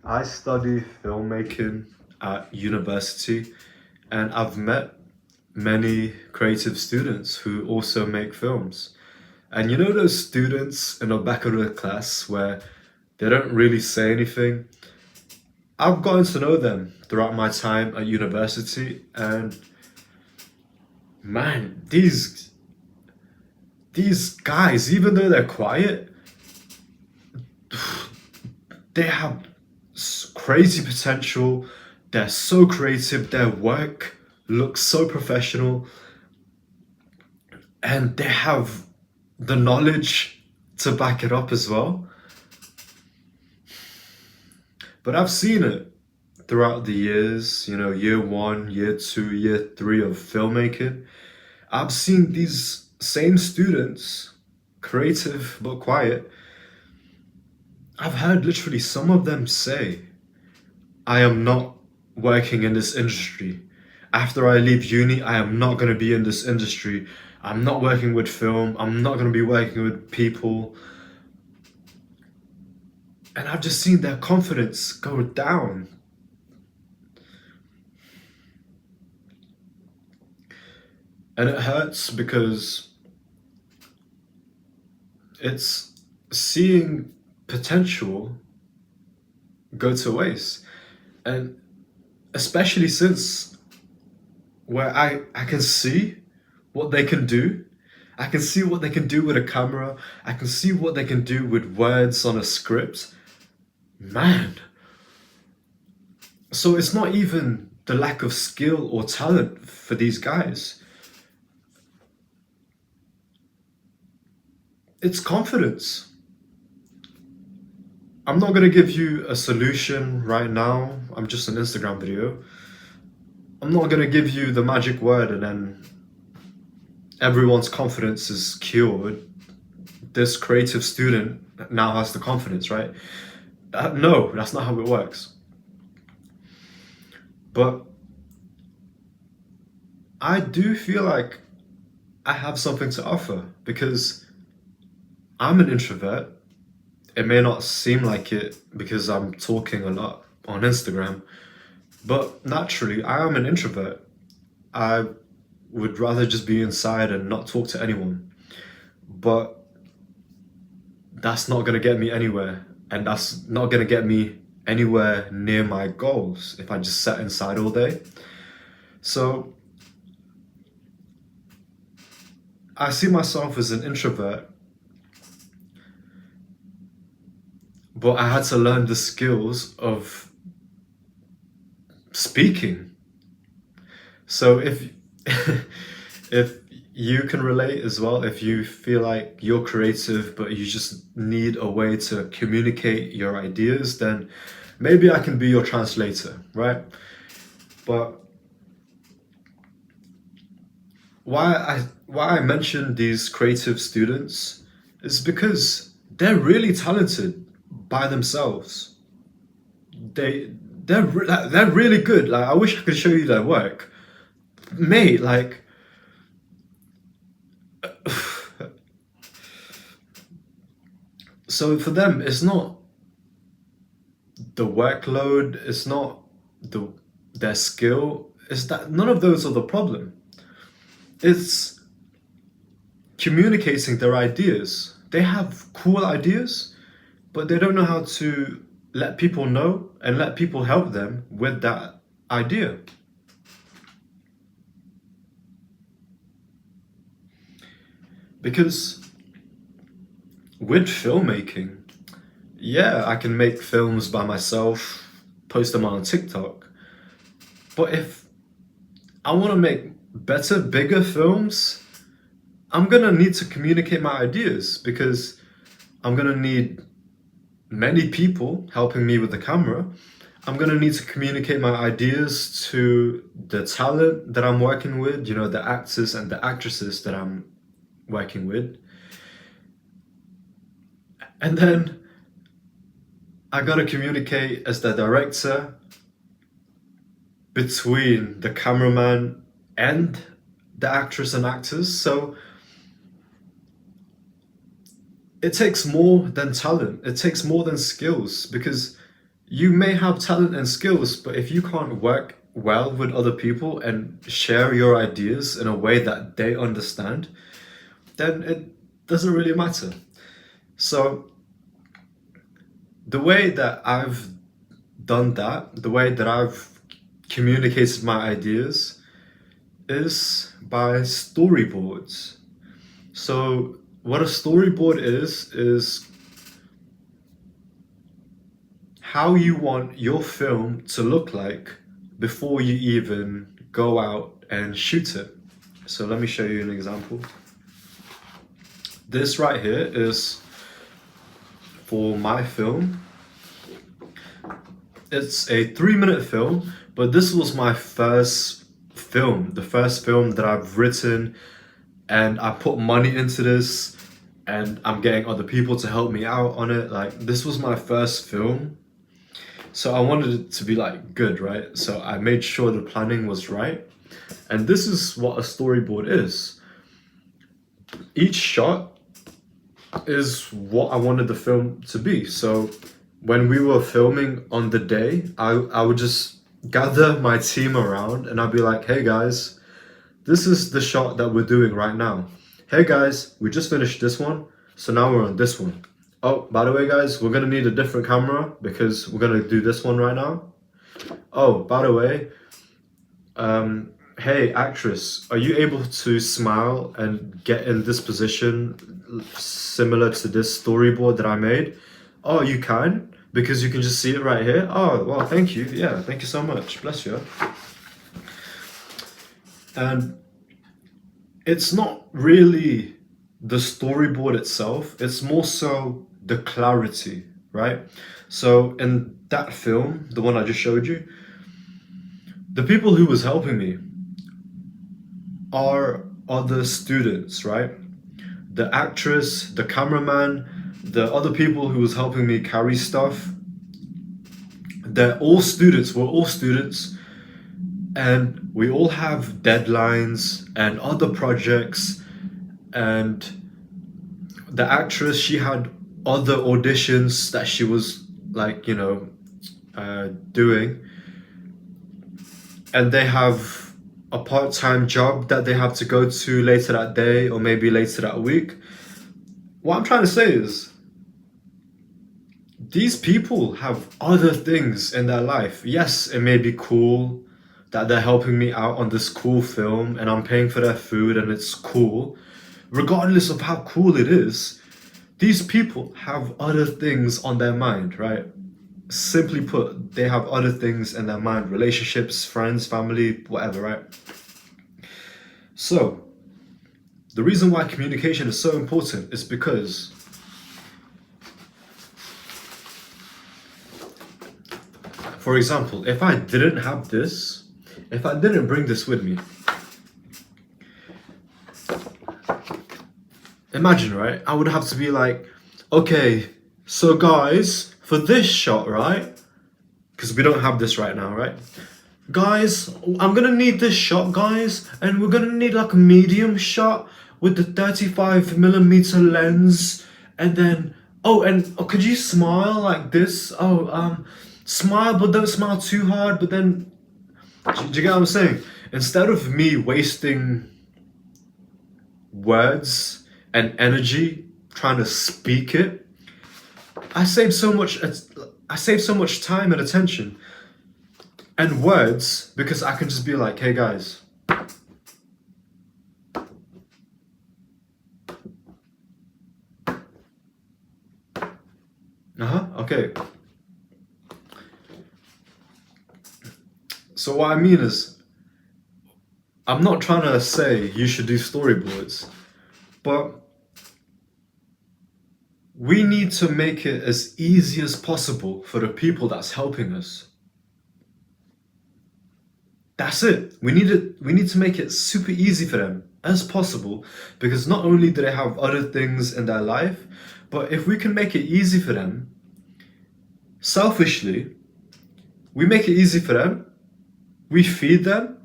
I study filmmaking at university, and I've met many creative students who also make films. And you know those students in the back of the class where they don't really say anything? I've gotten to know them throughout my time at university, and man, these guys, even though they're quiet, they have crazy potential. They're so creative. Their work looks so professional, and they have the knowledge to back it up as well. But I've seen it throughout the years, year one, year two, year three of filmmaking. I've seen these same students, creative but quiet. I've heard literally some of them say, I am not working in this industry. After I leave uni, I am not going to be in this industry. I'm not working with film. I'm not going to be working with people. And I've just seen their confidence go down. And it hurts because it's seeing potential go to waste. And especially since where I can see what they can do. I can see what they can do with a camera. I can see what they can do with words on a script. Man. So it's not even the lack of skill or talent for these guys. It's confidence. I'm not going to give you a solution right now. I'm just an Instagram video. I'm not going to give you the magic word and then everyone's confidence is cured. This creative student now has the confidence, right? No, that's not how it works. But I do feel like I have something to offer because I'm an introvert. It may not seem like it because I'm talking a lot on Instagram, but naturally, I am an introvert. I would rather just be inside and not talk to anyone. But that's not going to get me anywhere. And that's not going to get me anywhere near my goals if I just sat inside all day. So I see myself as an introvert, but I had to learn the skills of speaking. So if if you can relate as well, if you feel like you're creative but you just need a way to communicate your ideas, then maybe I can be your translator, right? But why I mention these creative students is because they're really talented by themselves. They're really good. Like I wish I could show you their work, mate. Like so for them, it's not the workload. It's not their skill. It's that none of those are the problem. It's communicating their ideas. They have cool ideas, but they don't know how to let people know and let people help them with that idea. Because with filmmaking, yeah, I can make films by myself, post them on TikTok. But if I want to make better, bigger films, I'm gonna need to communicate my ideas because I'm gonna need many people helping me with the camera. I'm gonna need to communicate my ideas to the talent that I'm working with, the actors and the actresses that I'm working with. And then I gotta communicate as the director between the cameraman and the actress and actors. So it takes more than talent, it takes more than skills because You may have talent and skills, but if you can't work well with other people and share your ideas in a way that they understand, then it doesn't really matter. So, the way that I've done that, the way that I've communicated my ideas is by storyboards. So, what a storyboard is how you want your film to look like before you even go out and shoot it. So, let me show you an example. This right here is for my film. It's a 3-minute film, but this was my first film, the first film that I've written, and I put money into this, and I'm getting other people to help me out on it. Like, this was my first film, so I wanted it to be like good, right? So I made sure the planning was right, and this is what a storyboard is. Each shot is what I wanted the film to be. So when we were filming on the day, I would just gather my team around and I'd be like, hey guys, this is the shot that we're doing right now. Hey guys, we just finished this one, so now we're on this one. Oh, by the way, guys, we're gonna need a different camera because we're gonna do this one right now. Oh, by the way, hey actress, are you able to smile and get in this position similar to this storyboard that I made? Oh, you can? Because you can just see it right here? Oh, well, thank you. Yeah, thank you so much. Bless you. And it's not really the storyboard itself, it's more so the clarity, right? So in that film, the one I just showed you, the people who was helping me are other students, right? The actress, the cameraman, the other people who was helping me carry stuff, they're all students. We're all students, and we all have deadlines and other projects. And the actress, she had other auditions that she was like, doing, and they have a part-time job that they have to go to later that day or maybe later that week. What I'm trying to say is these people have other things in their life. Yes, it may be cool that they're helping me out on this cool film and I'm paying for their food and it's cool. Regardless of how cool it is, these people have other things on their mind, right? Simply put, they have other things in their mind: relationships, friends, family, whatever, right? So, the reason why communication is so important is because for example, if I didn't have this, if I didn't bring this with me, imagine, right? I would have to be like, okay, so guys, for this shot, right? Because we don't have this right now, right? Guys, I'm gonna need this shot, guys, and we're gonna need like a medium shot with the 35mm lens, and then, could you smile like this? Smile, but don't smile too hard, but then, do you get what I'm saying? Instead of me wasting words and energy trying to speak it, I saved so much time and attention and words because I can just be like, hey guys, okay. So what I mean is, I'm not trying to say you should do storyboards, but we need to make it as easy as possible for the people that's helping us. That's it. We need to make it super easy for them as possible, because not only do they have other things in their life, but if we can make it easy for them, selfishly, we make it easy for them, we feed them,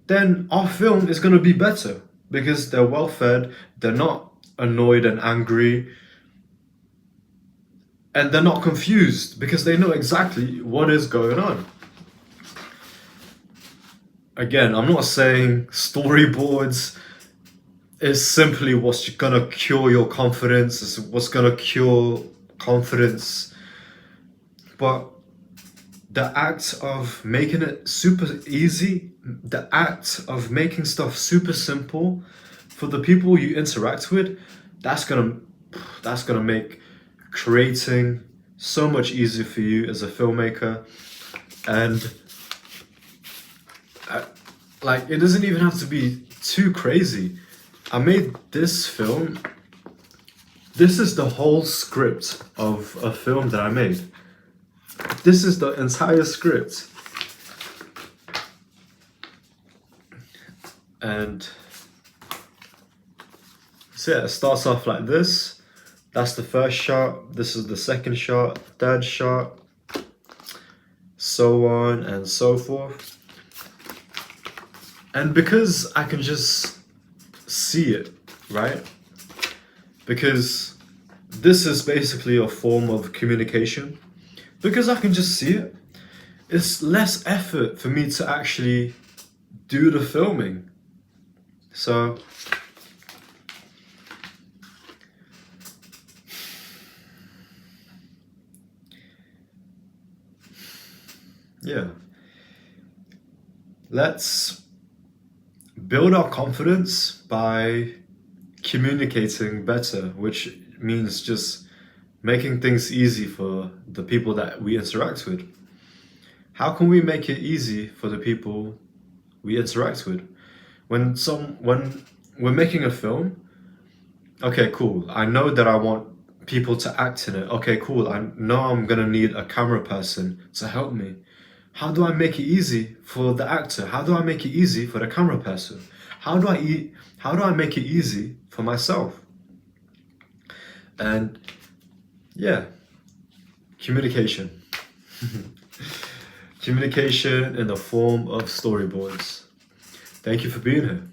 then our film is going to be better because they're well fed, they're not annoyed and angry. and they're not confused because they know exactly what is going on. Again, I'm not saying storyboards is simply what's gonna cure your confidence, is what's gonna cure confidence, but the act of making it super easy, the act of making stuff super simple for the people you interact with, that's gonna that's gonna make creating so much easier for you as a filmmaker. And like, it doesn't even have to be too crazy. I made this film. This is the whole script of a film that I made. This is the entire script. And so yeah, it starts off like this. That's the first shot. This is the second shot, third shot, so on and so forth. And because I can just see it, right? Because this is basically a form of communication. Because I can just see it, it's less effort for me to actually do the filming. So yeah, let's build our confidence by communicating better, which means just making things easy for the people that we interact with. How can we make it easy for the people we interact with? When we're making a film, okay, cool. I know that I want people to act in it. Okay, cool. I know I'm gonna need a camera person to help me. How do I make it easy for the actor? How do I make it easy for the camera person? How do I make it easy for myself? And yeah, communication. Communication in the form of storyboards. Thank you for being here.